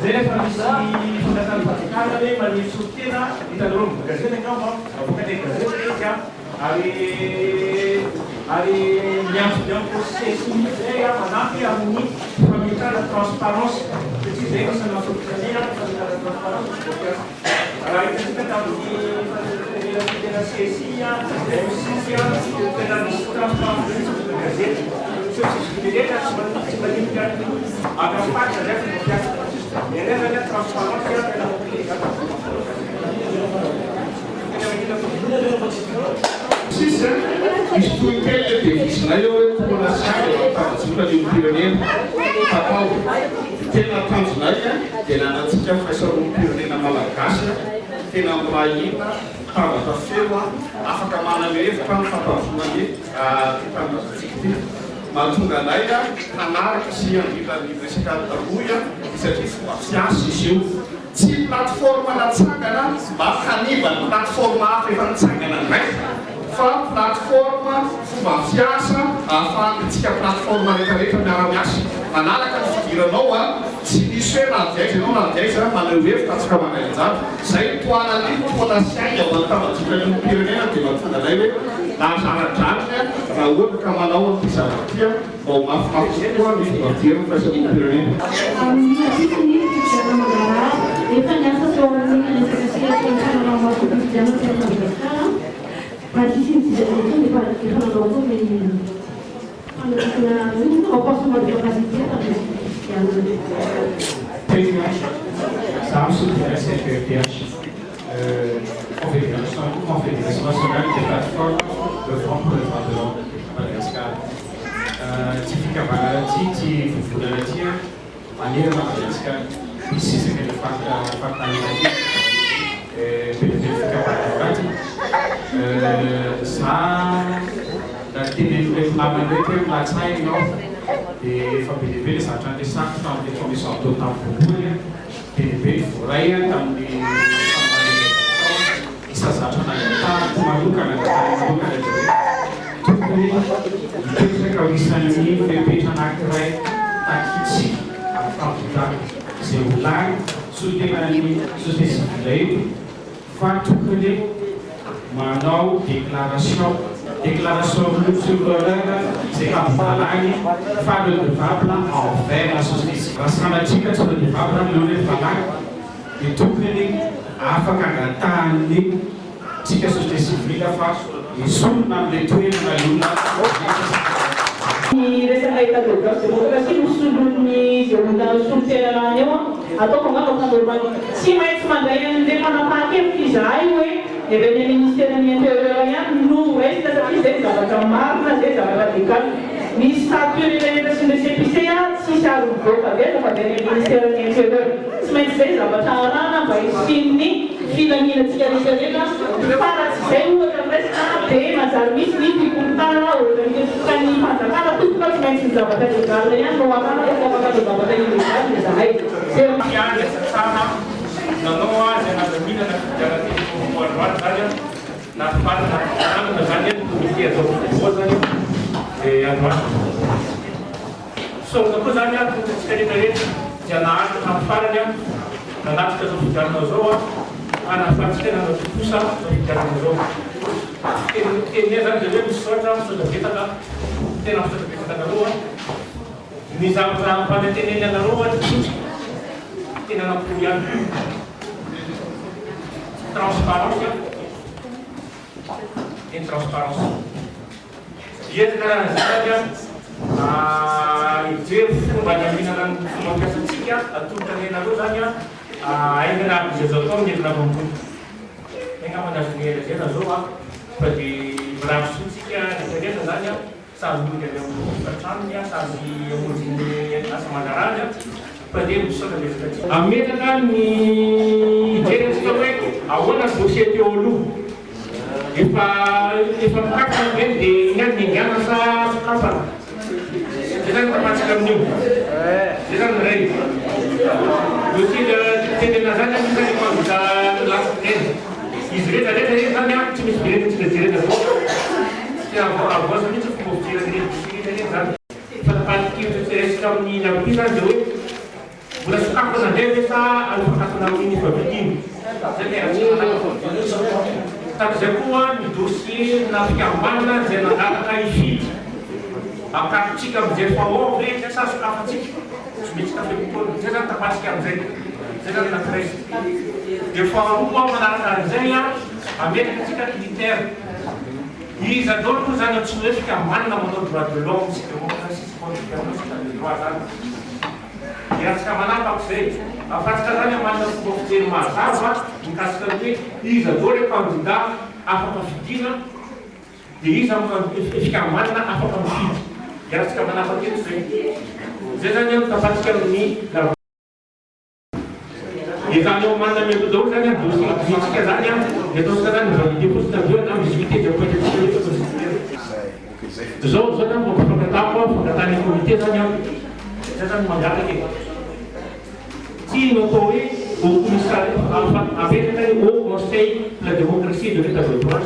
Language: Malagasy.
zay rehefa misy fangatany fanjakana hoe maniry sotena hitanareo gazety angamba avoaka le gazety izy ary miantso sesiny zay manampy amin'ny famitana transparence satria zay misy nasotikania famitana transparence raha hitantsika tamin'ny tena sesy misy tena misy transparence gazety société civile tsy maninika agampaka zay fampiasa nenefa ny transparence tena sisa misy tohitely devisina eo hoe tokona saly tambazola ny pirenena fatao tena tanjonay dia nanatsika faisaroam-pirenena malagasy tena mirahina tambatra feo afaka manana hevitra ny fatazonany tanbatsika ty mahatonga anay hanaraka sy andrilan'ny resaka taroya satria fomba fiasa izy io tsy plateforme natsangana mba haniva ny plateforme hafa efa nitsangana ndray fa plateforme fomba fiasa ahafahantsika plateforme rehetrarehetra miara-miasa manaraka ny fidiranao tsy misy hoe nadiaiza ianao nadiaiza manao hevitra atsika manaizato zay toanany toana siaina ao amin'ny tambazotra ny pirenena dia mahatonga anay hoe nazaradrany raha ohatra ka manao an'ity zavatia mba ho mafimafy koa ny fivadirany faisan'ny pirenena efa niasa tao amin'ny resaka Madagascar participe de l'élection des partis fondamentaux mais renforcement de capacité Samsung de la CFPH, Confédération nationale des plateformes de Front pour les droits de l'homme Madagascar. Tifika Balati, Fufudalatia, Manière Madagascar, ici c'est que le Faktanilati, Tifika Balati, ça, la télé, la manette, la taille, non? Et famille ça a été ça dans les commissions d'autant pour vous et pour rien dans les ça a été pour maluca na tout le quand ils sont venus fait péter un acte à Kitsi à Francois c'est où là sous des manies société civile faire tout que les maintenant déclaration sur l'honneur, c'est comme faire le devable envers la société civile. Parce qu'on a dit que sur le devable, nous ne pas là, et tout le monde a fait qu'un la société civile a fait, et sont dans les toits de la lune. Di resaka Etat de droit démocratie usuluni undang sultananya atau pengakuan si main semandaian dia mana pakai kisah ini event Ministère yang terornya nu wes tapi saya dapat kamar saya dapat ikan misal ini dari sini saya si saru pada Ministère yang teror semain saya dapat tawaran apa sini film ini sekali para saya udah mereka macam ini diputar organizasi ini macam apa tuh kalau semain dapat ikan yang bawa dapat ikan misalnya yang sama nanoa jangan berminat jangan membuat saja nafas orang misalnya Comité atau buatnya yang so keputusannya sekali jangan nafarnya nanti kita sudah nazoa nafas kita nanti pusat sudah nazoa ini adalah jadi sudah kita kan tidak sudah kita nazoa nizam pada ini nazoa tidak punya transparansi, intransparansi. Dia sekarang saja itu banyak minat demokrasi siapa atau terkena dosanya, ini nak sesuatu yang tidak mampu. Enggak mana sendiri dia nazoa seperti berlangsung siapa, dia sebenarnya sabu dia yang bertanya, sabu yang mungkin yang asal madaranya. Ametaka ny jerentsika hoe ahoana société olo efa mikakana ny dia ingana sa sokafana zay zany tapatsika amin'io zay zany ray dossier tenena zany anisany mazoka lasiteny izy rehetrarehetra zany tsy misy birenitsika jerena zao tsy avoaza mihitsy fomba fijereny zany fa tapatikivy resaka amin'ny nampy zany dia hoe vola sakafo nandeha sa alifakatana amin'ny favidiny tam'izay koa ny dossier na fikambanana zay nangataka ifidy akatsika amin'izay fahaoa ve sa sokafatsika tsy maintsy kafepotona zay zany tapatsika amin'izay zay zany nakiray dia faharoa manaraka an'izay ametraka atsika militaire izy adolo koa zany antsony hoe fikambanana manao droit de l'homme sy démocratie sy fondation de droit zany diatsika manampy ak'izay afatsika zany amanina fomba fijery mazava mikasika hoe izy adolo hoe candidat afaka fidina dia izy fikambanana afaka mifidy diatsika manampy aketo zay zay zany tapatsika amin'ny izany eo manana meko daholo zany dossier-tsika zany ataontsika zany validé posita aveo na visibilité dia pointetsikely zao zany mboka fangatany comité zany zay zany mangataka tsy natao hoe au commissaire apetraka Haut Conseil la démocratie de l'état de droit